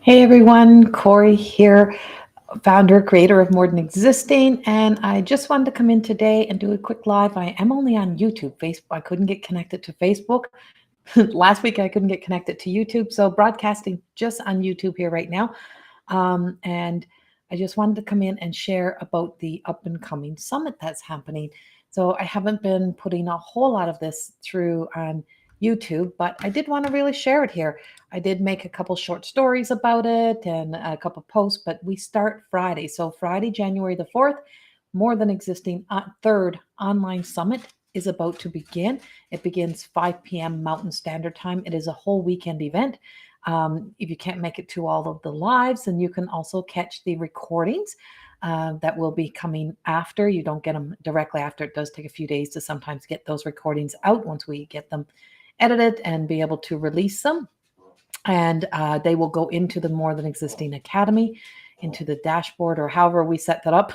Hey everyone, Corrie here, founder, creator of More Than Existing, and I just wanted to come in today and do a quick live. I am only on YouTube. Facebook, I couldn't get connected to Facebook. Last week I couldn't get connected to YouTube, so broadcasting just on YouTube here right now. And I just wanted to come in and share about the up and coming summit that's happening. So I haven't been putting a whole lot of this through on YouTube, but I did want to really share it here. I did make a couple short stories about it and a couple posts, but we start Friday. So Friday, January the 4th, More Than Existing third online summit is about to begin. It begins 5 p.m. Mountain Standard Time. It is a whole weekend event. If you can't make it to all of the lives, then you can also catch the recordings that will be coming after. You don't get them directly after. It does take a few days to sometimes get those recordings out once we get them edited and be able to release them. And they will go into the More Than Existing Academy, into the dashboard, or however we set that up.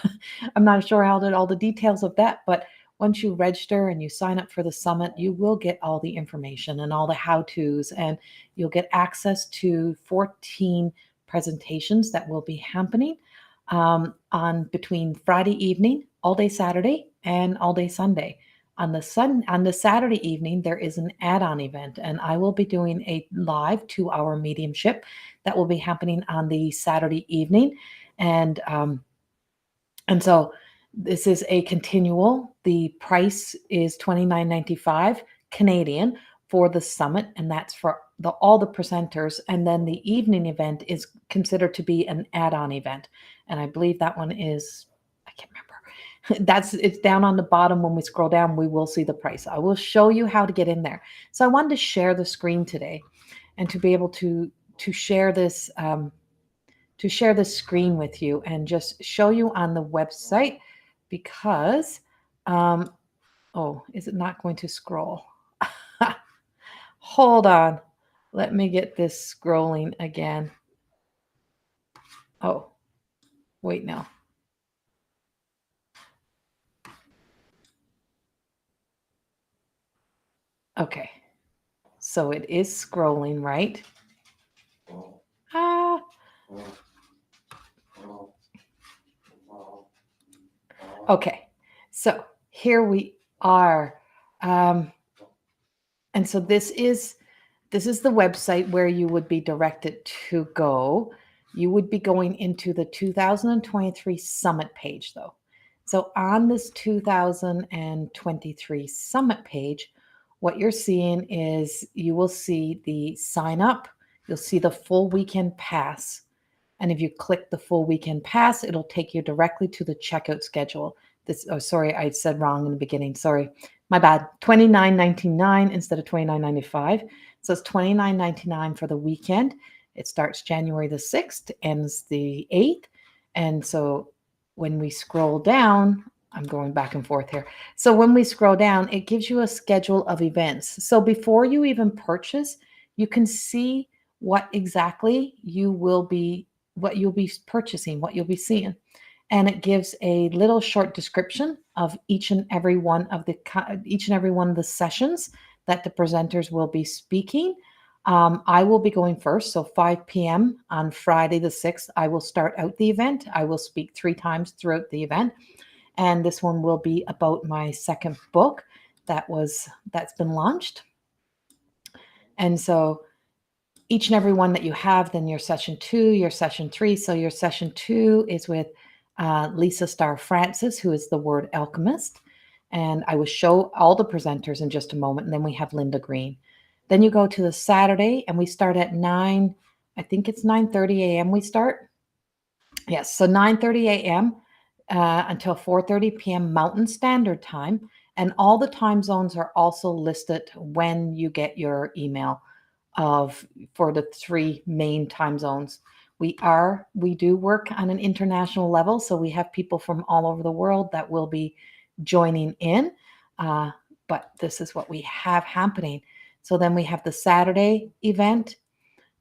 I'm not sure how all the details of that, but once you register and you sign up for the summit, you will get all the information and all the how-tos, and you'll get access to 14 presentations that will be happening on between Friday evening, all day Saturday, and all day Sunday. On the Saturday evening, there is an add-on event, and I will be doing a live 2-hour mediumship that will be happening on the Saturday evening, and so this is a continual. The price is $29.95 Canadian for the summit, and that's for all the presenters. And then the evening event is considered to be an add-on event, and I believe that one is, I can't remember. It's down on the bottom. When we scroll down, we will see the price. I will show you how to get in there. So I wanted to share the screen today, and to be able to share this screen with you and just show you on the website, because oh, is it not going to scroll? Hold on, let me get this scrolling again. Oh, wait, no. Okay, so it is scrolling, right? Ah. Okay, so here we are. And so this is the website where you would be directed to go. You would be going into the 2023 summit page, though. So on this 2023 summit page, what you're seeing is you will see the sign up, you'll see the full weekend pass. And if you click the full weekend pass, it'll take you directly to the checkout schedule. Sorry, I said wrong in the beginning. Sorry, my bad. $29.99 instead of $29.95. So it's $29.99 for the weekend. It starts January the 6th, ends the 8th. And so when we scroll down, I'm going back and forth here. So when we scroll down, it gives you a schedule of events. So before you even purchase, you can see what exactly you'll be purchasing, what you'll be seeing. And it gives a little short description of each and every one of the sessions that the presenters will be speaking. I will be going first, so 5 p.m. on Friday the 6th, I will start out the event. I will speak 3 times throughout the event, and this one will be about my second book that's been launched. And so each and every one that you have, then your session 2, your session 3. So your session 2 is with Lisa Starr Francis, who is the word alchemist. And I will show all the presenters in just a moment. And then we have Linda Green. Then you go to the Saturday, and we start at 9, I think it's 9:30 a.m. we start. Yes, so 9:30 a.m. Until 4:30 p.m. Mountain Standard Time. And all the time zones are also listed when you get your email for the 3 main time zones. We do work on an international level, so we have people from all over the world that will be joining in. But this is what we have happening. So then we have the Saturday event.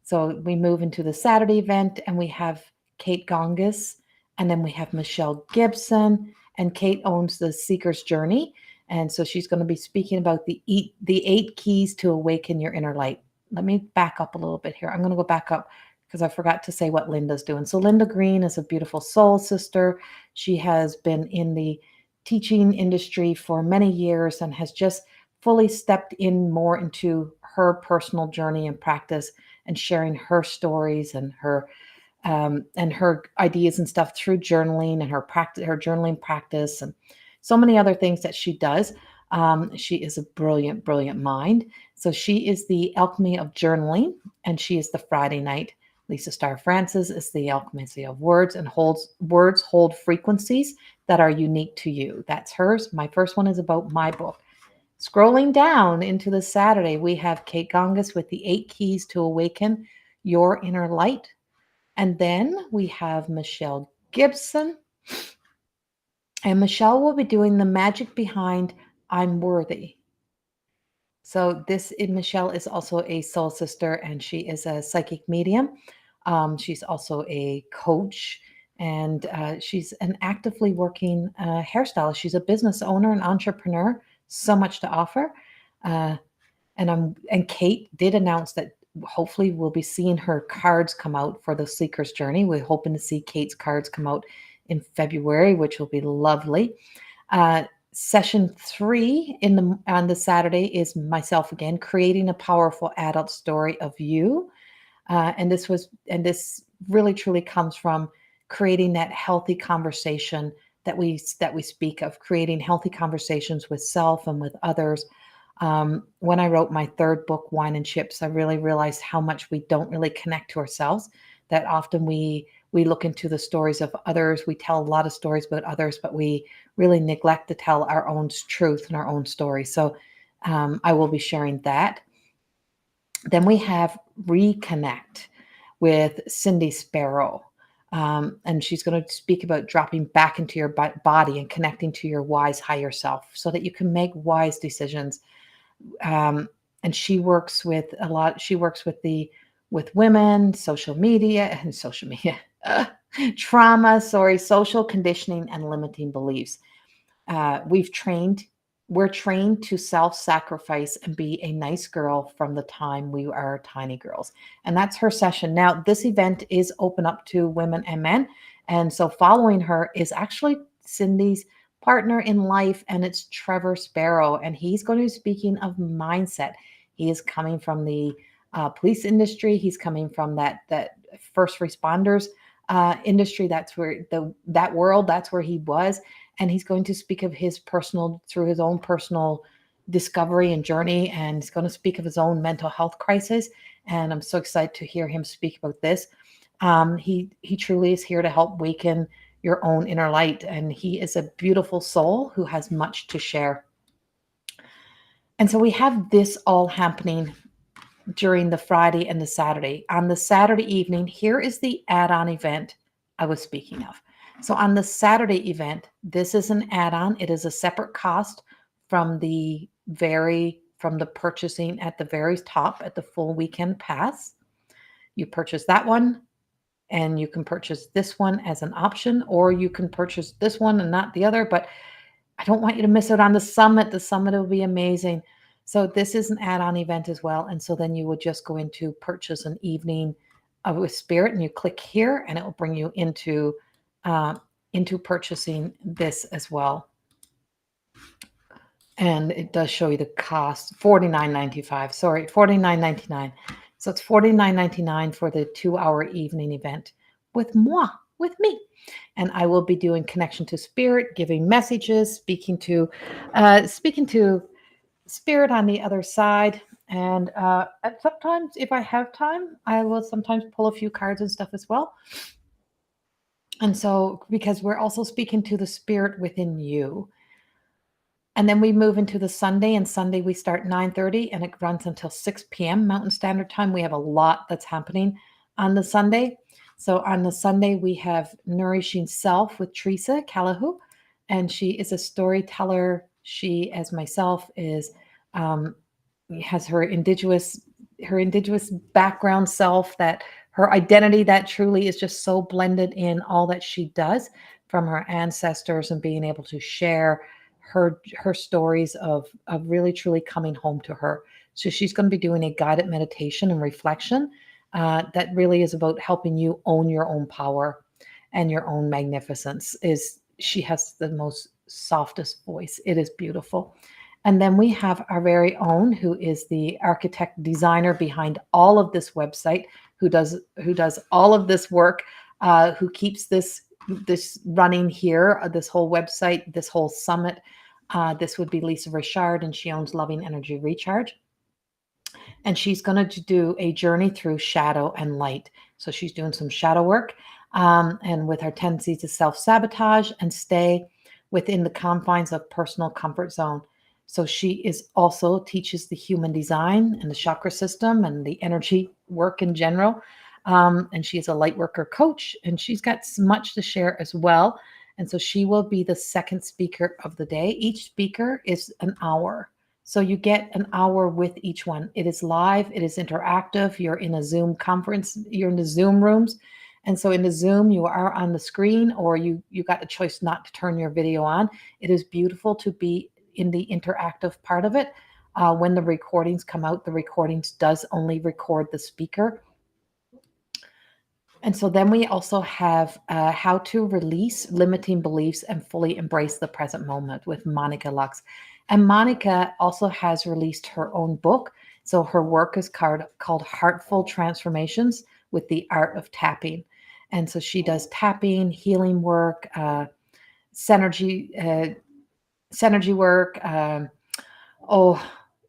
So we move into the Saturday event, and we have Kate Gongas, and then we have Michelle Gibson, and Kate owns the Seeker's Journey. And so she's going to be speaking about the 8 keys to awaken your inner light. Let me back up a little bit here. I'm going to go back up because I forgot to say what Linda's doing. So Linda Green is a beautiful soul sister. She has been in the teaching industry for many years and has just fully stepped in more into her personal journey and practice and sharing her stories and her ideas and stuff through journaling and her journaling practice, and so many other things that she does. She is a brilliant, brilliant mind. So she is the alchemy of journaling, and she is the Friday night. Lisa Starr Francis is the alchemy of words, and words hold frequencies that are unique to you. That's hers. My first one is about my book. Scrolling down into the Saturday, we have Kate Gongas with the 8 Keys to Awaken Your Inner Light. And then we have Michelle Gibson. And Michelle will be doing the magic behind I'm Worthy. So Michelle is also a soul sister, and she is a psychic medium. She's also a coach, and she's an actively working hairstylist. She's a business owner and entrepreneur. So much to offer. Uh, and Kate did announce that hopefully we'll be seeing her cards come out for the Seeker's Journey. We're hoping to see Kate's cards come out in February, which will be lovely. Session 3 on the Saturday is myself again, creating a powerful adult story of you. And this really truly comes from creating that healthy conversation that we speak of, creating healthy conversations with self and with others. When I wrote my 3rd book, Wine and Chips, I really realized how much we don't really connect to ourselves, that often we look into the stories of others. We tell a lot of stories about others, but we really neglect to tell our own truth and our own story. So I will be sharing that. Then we have Reconnect with Cindy Sparrow. And she's going to speak about dropping back into your body and connecting to your wise higher self so that you can make wise decisions. And she works with with women, social media, trauma, social conditioning, and limiting beliefs. We're trained to self-sacrifice and be a nice girl from the time we are tiny girls. And that's her session. Now, this event is open up to women and men. And so following her is actually Cindy's partner in life, and it's Trevor Sparrow. And he's going to be speaking of mindset. He is coming from the police industry. He's coming from that first responders industry. That's where that world, that's where he was. And he's going to speak of his through his own personal discovery and journey. And he's going to speak of his own mental health crisis. And I'm so excited to hear him speak about this. He truly is here to help waken your own inner light. And he is a beautiful soul who has much to share. And so we have this all happening during the Friday and the Saturday. On the Saturday evening, here is the add-on event I was speaking of. So on the Saturday event, this is an add-on. It is a separate cost from the purchasing at the very top at the full weekend pass. You purchase that one, and you can purchase this one as an option, or you can purchase this one and not the other. But I don't want you to miss out on the summit. The summit will be amazing. So this is an add-on event as well. And so then you would just go into purchase an evening with Spirit, and you click here, and it will bring you into purchasing this as well. And it does show you the cost, $49.95. Sorry, $49.99. So it's $49.99 for the 2-hour evening event with me. And I will be doing connection to Spirit, giving messages, speaking to Spirit on the other side. And sometimes, if I have time, I will sometimes pull a few cards and stuff as well. And so, because we're also speaking to the Spirit within you. And then we move into the Sunday, and Sunday we start 9:30 and it runs until 6 p.m. Mountain Standard Time. We have a lot that's happening on the Sunday. So on the Sunday, we have Nourishing Self with Teresa Callahu, and she is a storyteller. She, as myself, has her indigenous background self, that her identity that truly is just so blended in all that she does from her ancestors, and being able to share her stories of really truly coming home to her. So she's going to be doing a guided meditation and reflection that really is about helping you own your own power and your own magnificence. Is she has the most softest voice. It is beautiful. And then we have our very own, who is the architect designer behind all of this website, who does all of this work, who keeps this running here, this whole website, this whole summit. This would be Lisa Richard, and she owns Loving Energy Recharge. And she's going to do a journey through shadow and light. So she's doing some shadow work, and with our tendency to self-sabotage and stay within the confines of personal comfort zone. So she is also teaches the human design and the chakra system and the energy work in general. And she is a light worker coach, and she's got much to share as well. And so she will be the second speaker of the day. Each speaker is an hour. So you get an hour with each one. It is live, it is interactive. You're in a Zoom conference, you're in the Zoom rooms. And so in the Zoom, you are on the screen, or you got the choice not to turn your video on. It is beautiful to be in the interactive part of it. When the recordings come out, the recordings does only record the speaker. And so then we also have how to release limiting beliefs and fully embrace the present moment with Monica Lux. And Monica also has released her own book. So her work is called Heartful Transformations with the Art of Tapping. And so she does tapping, healing work, synergy work.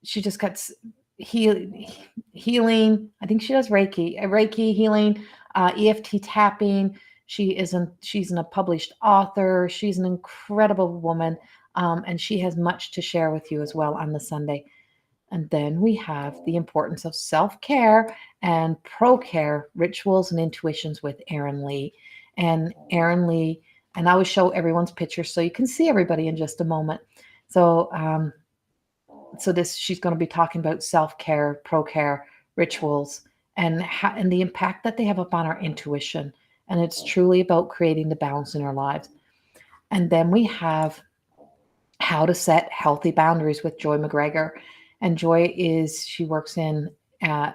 She just got healing. I think she does Reiki healing, EFT tapping. She's a published author. She's an incredible woman, and she has much to share with you as well on the Sunday. And then we have the importance of self-care and pro-care rituals and intuitions with Erin Lee. And Erin Lee, and I will show everyone's picture so you can see everybody in just a moment. So she's going to be talking about self-care, pro-care rituals, and the impact that they have upon our intuition. And it's truly about creating the balance in our lives. And then we have how to set healthy boundaries with Joy McGregor. And Joy she works in a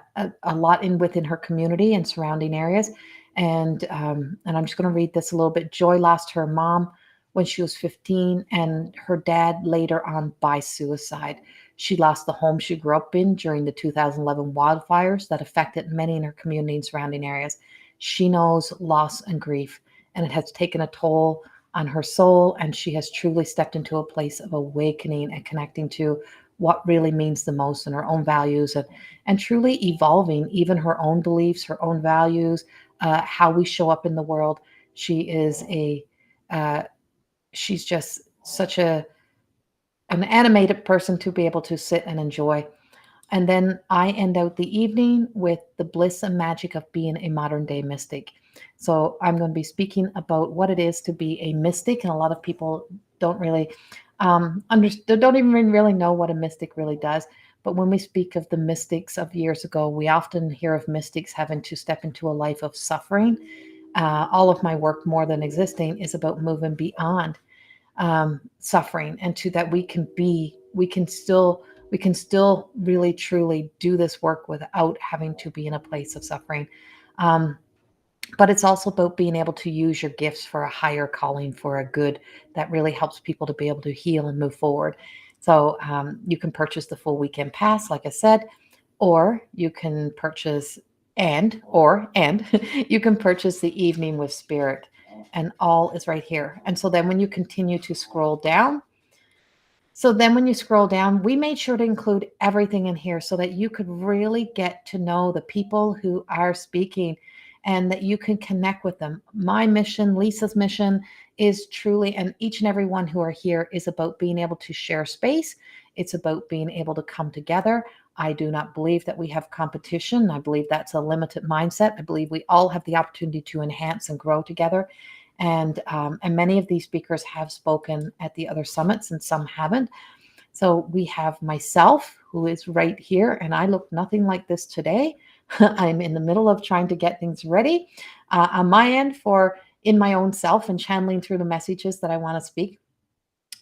lot within her community and surrounding areas. And I'm just going to read this a little bit. Joy lost her mom when she was 15, and her dad later on by suicide. She lost the home she grew up in during the 2011 wildfires that affected many in her community and surrounding areas. She knows loss and grief, and it has taken a toll on her soul, and she has truly stepped into a place of awakening and connecting to what really means the most in her own values, and truly evolving even her own beliefs, her own values, how we show up in the world. She is she's just such an animated person to be able to sit and enjoy. And then I end out the evening with the bliss and magic of being a modern day mystic. So I'm going to be speaking about what it is to be a mystic. And a lot of people don't really don't even really know what a mystic really does. But when we speak of the mystics of years ago, we often hear of mystics having to step into a life of suffering. All of my work, More Than Existing, is about moving beyond suffering, and to that we can still really truly do this work without having to be in a place of suffering. But it's also about being able to use your gifts for a higher calling, for a good that really helps people to be able to heal and move forward. So you can purchase the full weekend pass, like I said, or you can purchase you can purchase the evening with spirit, and all is right here. And so then when you continue to scroll down, we made sure to include everything in here so that you could really get to know the people who are speaking and that you can connect with them. My mission, Lisa's mission, is truly, and each and every one who are here, is about being able to share space. It's about being able to come together. I do not believe that we have competition. I believe that's a limited mindset. I believe we all have the opportunity to enhance and grow together. And many of these speakers have spoken at the other summits and some haven't. So we have myself, who is right here, and I look nothing like this today. I'm in the middle of trying to get things ready on my end in my own self and channeling through the messages that I want to speak.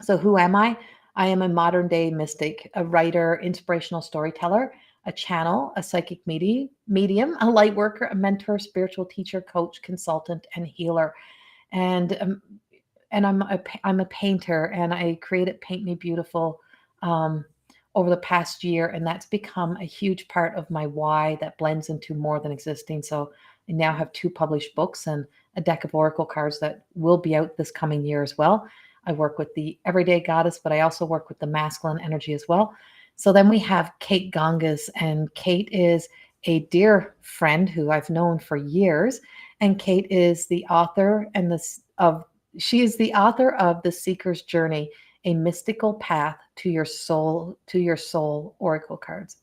So who am I? I am a modern day mystic, a writer, inspirational storyteller. a channel, a psychic medium, a light worker, a mentor, spiritual teacher, coach, consultant, and healer. And I'm a painter, and I created Paint Me Beautiful over the past year, and that's become a huge part of my why that blends into more than existing. So I now have 2 published books and a deck of oracle cards that will be out this coming year as well. I work with the everyday goddess, but I also work with the masculine energy as well. So then we have Kate Gongas, and Kate is a dear friend who I've known for years. And Kate is the author she is the author of The Seeker's Journey, a mystical path to your soul oracle cards.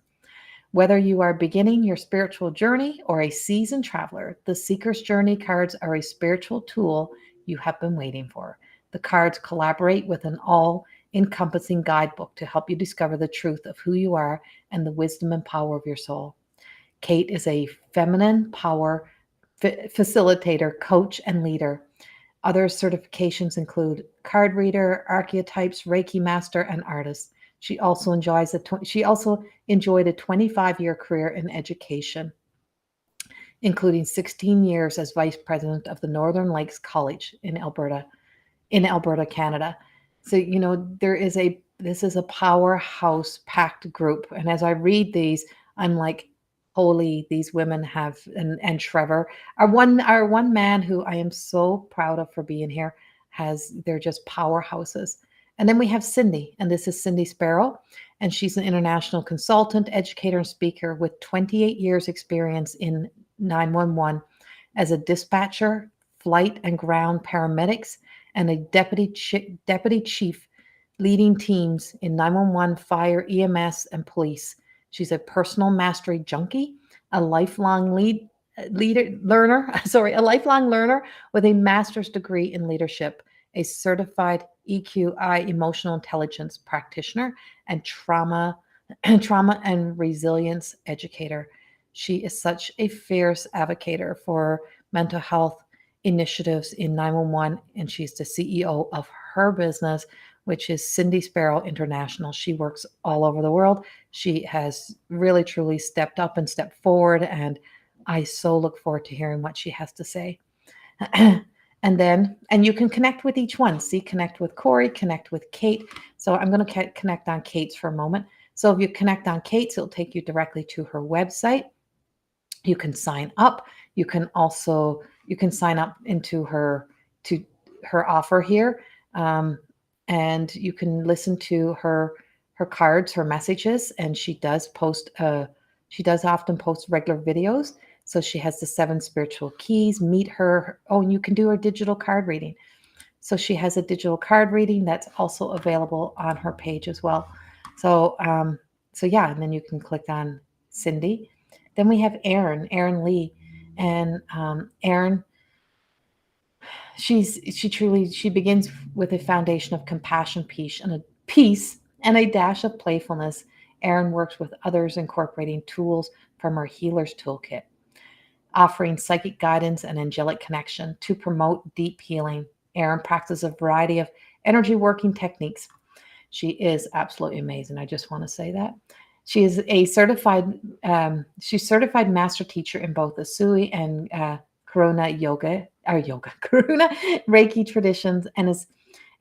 Whether you are beginning your spiritual journey or a seasoned traveler, the Seeker's Journey cards are a spiritual tool you have been waiting for. The cards collaborate with an all-encompassing guidebook to help you discover the truth of who you are and the wisdom and power of your soul. Kate is a feminine power facilitator, coach, and leader. Other certifications include card reader, archetypes, Reiki master, and artist. She also enjoyed a 25-year career in education, including 16 years as vice president of the Northern Lakes College in Alberta, Canada. So, this is a powerhouse packed group. And as I read these, I'm like, holy, these women have, and Trevor, our one man who I am so proud of for being here, they're just powerhouses. And then we have Cindy, and this is Cindy Sparrow, and she's an international consultant, educator, and speaker with 28 years experience in 911 as a dispatcher, flight and ground paramedics, and a deputy chief leading teams in 911, fire, EMS, and police. She's a personal mastery junkie, a lifelong learner with a master's degree in leadership, a certified EQI emotional intelligence practitioner, and trauma and resilience educator. She is such a fierce advocate for mental health initiatives in 911, and she's the CEO of her business, which is Cindy Sparrow International. She works all over the world. She has really, truly stepped up and stepped forward, and I so look forward to hearing what she has to say. And you can connect with each one. See, connect with Corrie, connect with Kate. So I'm going to connect on Kate's for a moment. So if you connect on Kate's, it'll take you directly to her website. You can sign up. You can sign up into her offer here. And you can listen to her cards, her messages, and she does often post regular videos. So she has the 7 spiritual keys. Meet her. Oh, and you can do her digital card reading. So she has a digital card reading that's also available on her page as well. So yeah, and then you can click on Cindy. Then we have Erin Lee, and Erin. She begins with a foundation of compassion, peace, and a dash of playfulness. Erin works with others, incorporating tools from her healer's toolkit, offering psychic guidance and angelic connection to promote deep healing. Erin practices a variety of energy working techniques. She is absolutely amazing. I just want to say that. She is a certified master teacher in both Usui and Karuna Reiki traditions, and is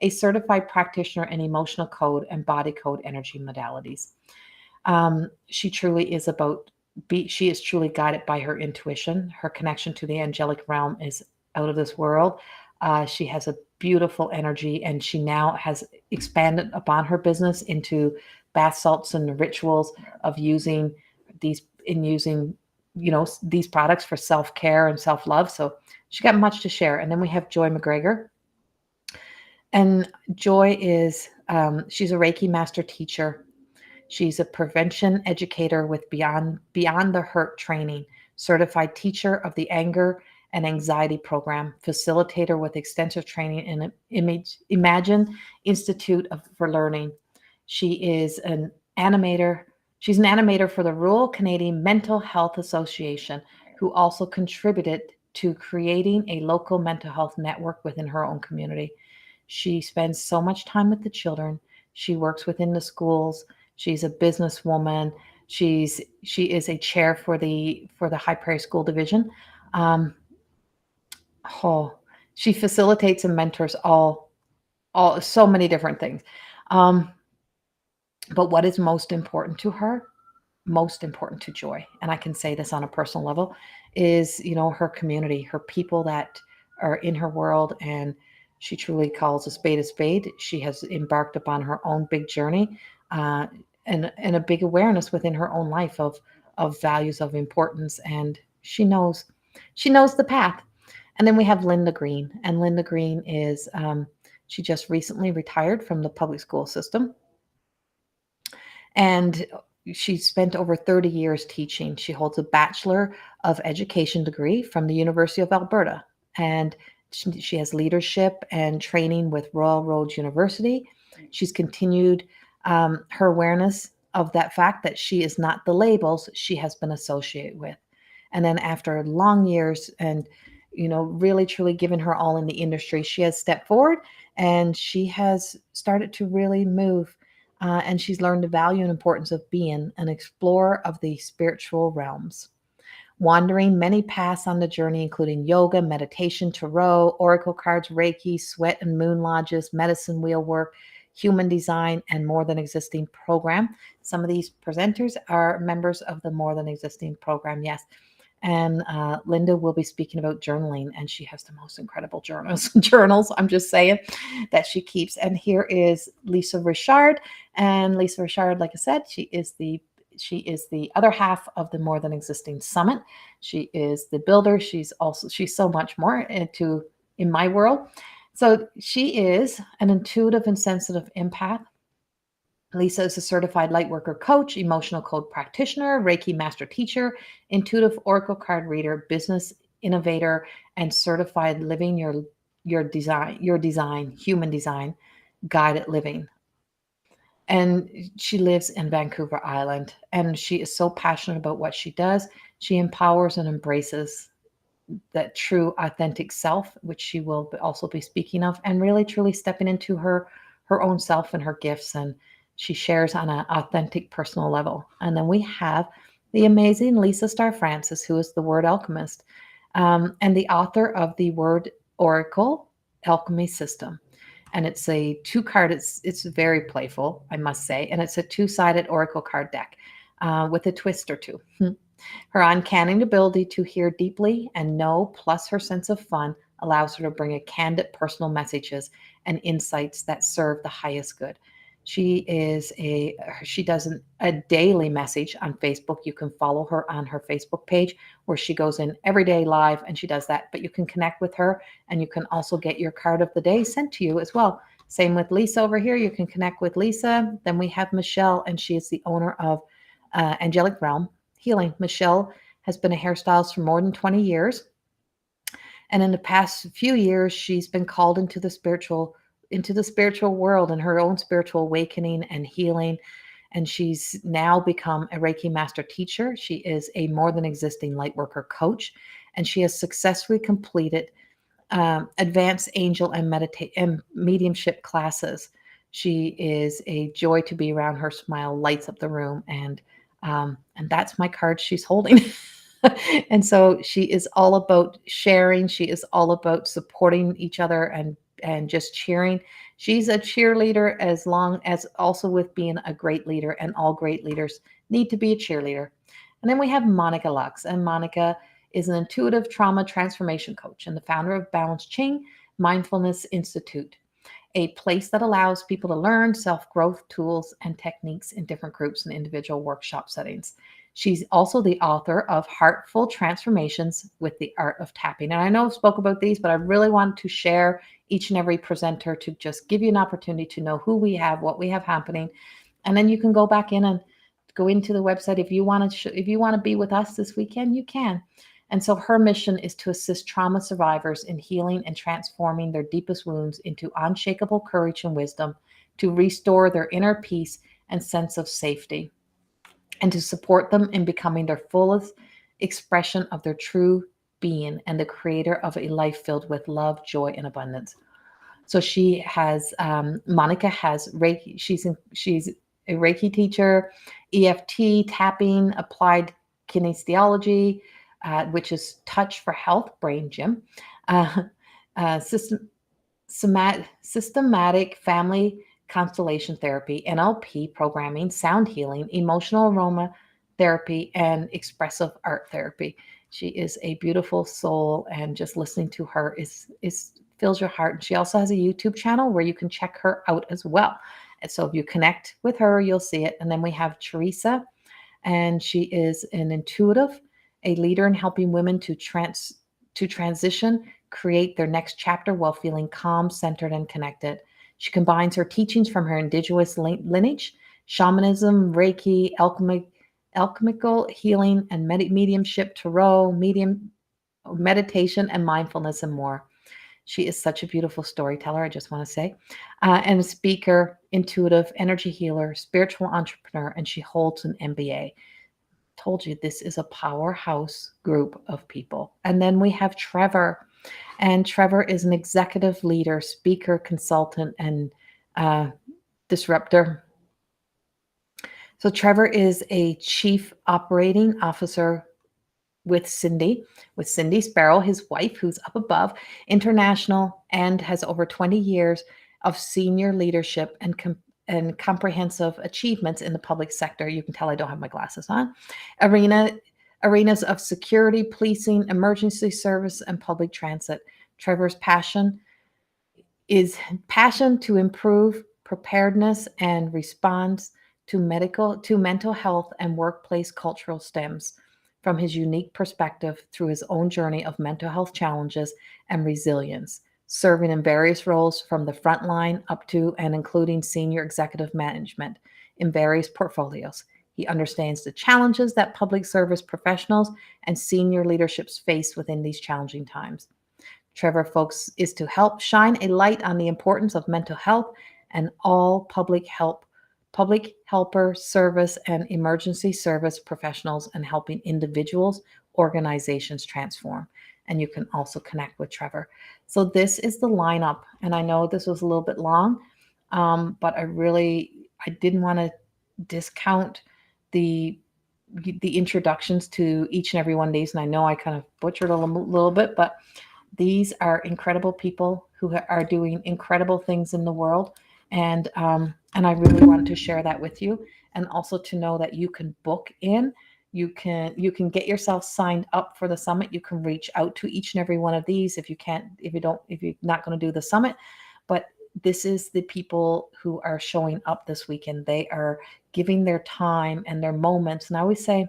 a certified practitioner in emotional code and body code energy modalities. She is truly guided by her intuition. Her connection to the angelic realm is out of this world. She has a beautiful energy, and she now has expanded upon her business into bath salts and rituals of using these products for self-care and self-love. So she got much to share. And then we have Joy McGregor. And Joy is, she's a Reiki master teacher. She's a prevention educator with Beyond the Hurt training, certified teacher of the anger and anxiety program, facilitator with extensive training in Imagine Institute for Learning. She is an animator. She's an animator for the Royal Canadian Mental Health Association, who also contributed to creating a local mental health network within her own community. She spends so much time with the children. She works within the schools. She's a businesswoman. She is a chair for the High Prairie School Division. Um, oh, she facilitates and mentors all so many different things. Um, but what is most important to her, most important to Joy, and I can say this on a personal level, is, her community, her people that are in her world, and she truly calls a spade a spade. She has embarked upon her own big journey, uh, and a big awareness within her own life of values of importance, and she knows the path. And then we have Linda Green, and Linda Green is she just recently retired from the public school system, and she spent over 30 years teaching. She holds a Bachelor of Education degree from the University of Alberta, and she has leadership and training with Royal Roads University. She's continued her awareness of that fact that she is not the labels she has been associated with. And then after long years and really truly given her all in the industry, she has stepped forward and she has started to really move, and she's learned the value and importance of being an explorer of the spiritual realms. Wandering many paths on the journey, including yoga, meditation, tarot, oracle cards, Reiki, sweat and moon lodges, medicine wheel work, human design, and more than existing program. Some of these presenters are members of the more than existing program, yes. And Linda will be speaking about journaling, and she has the most incredible journals, I'm just saying, that she keeps. And here is Lisa Richard. And Lisa Richard, like I said, she is the other half of the More Than Existing Summit. She is the builder. She's so much more in my world. So she is an intuitive and sensitive empath. Lisa is a certified lightworker coach, emotional code practitioner, Reiki master teacher, intuitive oracle card reader, business innovator, and certified living your design, human design, guided living. And she lives in Vancouver Island, and she is so passionate about what she does. She empowers and embraces that true authentic self, which she will also be speaking of, and really truly stepping into her own self and her gifts, and she shares on an authentic personal level. And then we have the amazing Lisa Starr Francis, who is the word alchemist, and the author of the word oracle alchemy system. And it's a two card, it's very playful, I must say, and it's a two-sided oracle card deck with a twist or two. Her uncanny ability to hear deeply and know, plus her sense of fun, allows her to bring a candid personal messages and insights that serve the highest good. She does a daily message on Facebook. You can follow her on her Facebook page where she goes in every day live and she does that. But you can connect with her and you can also get your card of the day sent to you as well. Same with Lisa over here. You can connect with Lisa. Then we have Michelle, and she is the owner of Angelic Realm Healing. Michelle has been a hairstylist for more than 20 years. And in the past few years, she's been called into the spiritual world and her own spiritual awakening and healing. And she's now become a Reiki master teacher. She is a more than existing lightworker coach, and she has successfully completed advanced angel and mediumship classes. She is a joy to be around. Her smile lights up the room, and that's my card she's holding. And so she is all about sharing. She is all about supporting each other and just cheering. She's a cheerleader, as long as also with being a great leader, and all great leaders need to be a cheerleader. And then we have Monica Lux, and Monica is an intuitive trauma transformation coach and the founder of Balance Ching Mindfulness Institute, a place that allows people to learn self-growth tools and techniques in different groups and individual workshop settings. She's also the author of Heartful Transformations with the Art of Tapping. And I know I've spoke about these, but I really want to share each and every presenter to just give you an opportunity to know who we have, what we have happening. And then you can go back in and go into the website. If you want to be with us this weekend, you can. And so her mission is to assist trauma survivors in healing and transforming their deepest wounds into unshakable courage and wisdom, to restore their inner peace and sense of safety, and to support them in becoming their fullest expression of their true being and the creator of a life filled with love, joy, and abundance. So she has, Monica has Reiki. She's a Reiki teacher, EFT, tapping, applied kinesiology, which is touch for health, brain gym, uh, systematic family constellation therapy, NLP programming, sound healing, emotional aroma therapy, and expressive art therapy. She is a beautiful soul, and just listening to her is fills your heart. And she also has a YouTube channel where you can check her out as well. And so if you connect with her, you'll see it. And then we have Teresa, and she is an intuitive, a leader in helping women to transition, create their next chapter while feeling calm, centered, and connected. She combines her teachings from her indigenous lineage, shamanism, Reiki, alchemical healing, and mediumship, tarot, meditation, and mindfulness, and more. She is such a beautiful storyteller, I just want to say, and a speaker, intuitive, energy healer, spiritual entrepreneur, and she holds an MBA. Told you this is a powerhouse group of people. And then we have Trevor, and Trevor is an executive leader, speaker, consultant, and disruptor. So Trevor is a chief operating officer with Cindy Sparrow, his wife, who's up above, international, and has over 20 years of senior leadership and comprehensive achievements in the public sector. You can tell I don't have my glasses on. Arenas of security, policing, emergency service, and public transit. Trevor's passion to improve preparedness and response to mental health and workplace cultural stems from his unique perspective through his own journey of mental health challenges and resilience, serving in various roles from the front line up to and including senior executive management in various portfolios. He understands the challenges that public service professionals and senior leaderships face within these challenging times. Trevor Folks is to help shine a light on the importance of mental health and all public helper service and emergency service professionals, and helping individuals, organizations transform. And you can also connect with Trevor. So this is the lineup. And I know this was a little bit long, but I didn't want to discount the introductions to each and every one of these. And I know I kind of butchered a little bit, but these are incredible people who are doing incredible things in the world. And I really wanted to share that with you, and also to know that you can book in. You can get yourself signed up for the summit. You can reach out to each and every one of these if you're not going to do the summit. But this is the people who are showing up this weekend. They are giving their time and their moments. And I always say,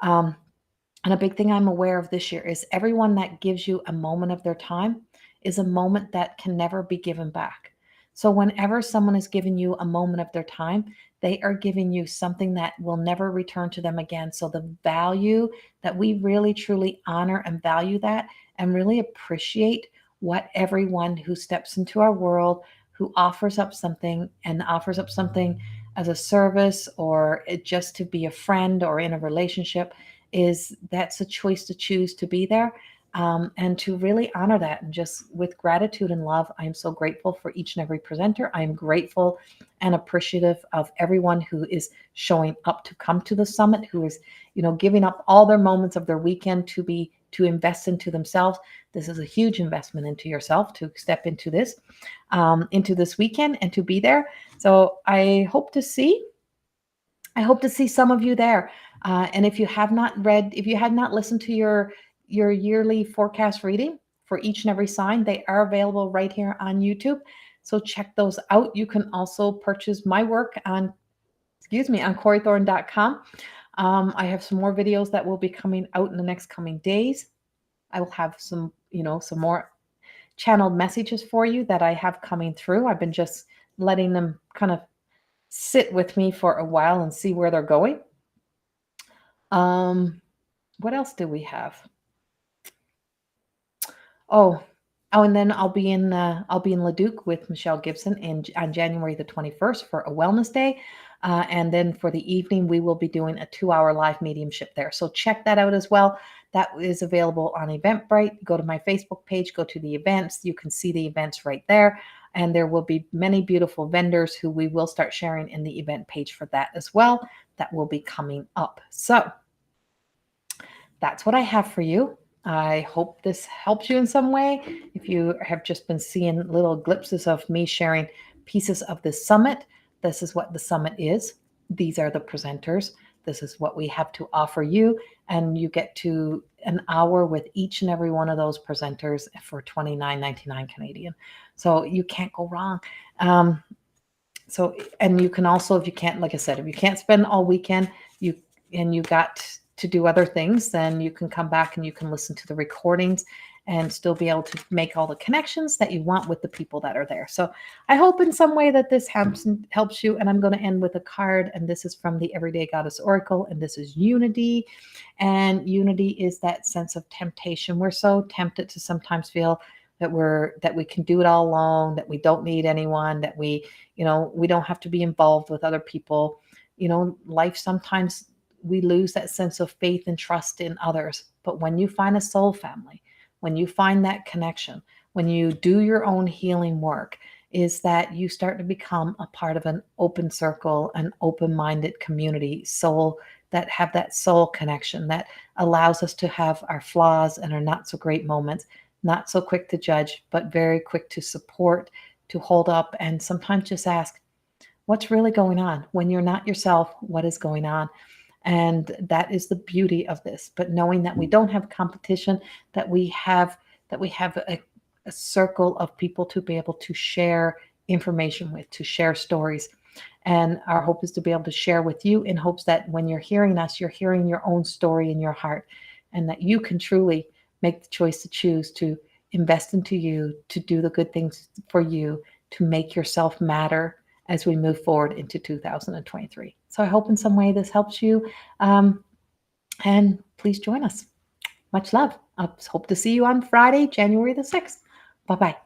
and a big thing I'm aware of this year is everyone that gives you a moment of their time is a moment that can never be given back. So whenever someone is giving you a moment of their time, they are giving you something that will never return to them again. So the value that we really truly honor and value that, and really appreciate what everyone who steps into our world, who offers up something as a service, or just to be a friend or in a relationship, that's a choice to choose to be there. And to really honor that, and just with gratitude and love. I am so grateful for each and every presenter. I am grateful and appreciative of everyone who is showing up to come to the summit, who is, giving up all their moments of their weekend to invest into themselves. This is a huge investment into yourself to step into this weekend and to be there. So I hope to see some of you there. And if you had not listened to your yearly forecast reading for each and every sign, they are available right here on YouTube. So check those out. You can also purchase my work on CorrieThorne.com. I have some more videos that will be coming out in the next coming days. I will have some more channeled messages for you that I have coming through. I've been just letting them kind of sit with me for a while and see where they're going. What else do we have? And then I'll be in Leduc with Michelle Gibson on January the 21st for a wellness day. And then for the evening, we will be doing a 2-hour live mediumship there. So check that out as well. That is available on Eventbrite. Go to my Facebook page, go to the events. You can see the events right there. And there will be many beautiful vendors who we will start sharing in the event page for that as well. That will be coming up. So that's what I have for you. I hope this helps you in some way. If you have just been seeing little glimpses of me sharing pieces of the summit, this is what the summit is. These are the presenters. This is what we have to offer you. And you get to an hour with each and every one of those presenters for $29.99 Canadian. So you can't go wrong. And you can also, if you can't, like I said, if you can't spend all weekend, you got to do other things, then you can come back and you can listen to the recordings and still be able to make all the connections that you want with the people that are there. So I hope in some way that this helps you. And I'm going to end with a card. And this is from the Everyday Goddess Oracle. And this is unity. And unity is that sense of temptation. We're so tempted to sometimes feel that we can do it all alone, that we don't need anyone, that we don't have to be involved with other people. Life sometimes we lose that sense of faith and trust in others. But when you find a soul family, when you find that connection, when you do your own healing work, is that you start to become a part of an open circle, an open-minded community, soul that have that soul connection that allows us to have our flaws and our not so great moments, not so quick to judge, but very quick to support, to hold up, and sometimes just ask, what's really going on? When you're not yourself, what is going on? And that is the beauty of this. But knowing that we don't have competition, that we have a circle of people to be able to share information with, to share stories. And our hope is to be able to share with you in hopes that when you're hearing us, you're hearing your own story in your heart, and that you can truly make the choice to choose to invest into you, to do the good things for you, to make yourself matter as we move forward into 2023. So I hope in some way this helps you. And please join us. Much love. I hope to see you on Friday, January the 6th. Bye-bye.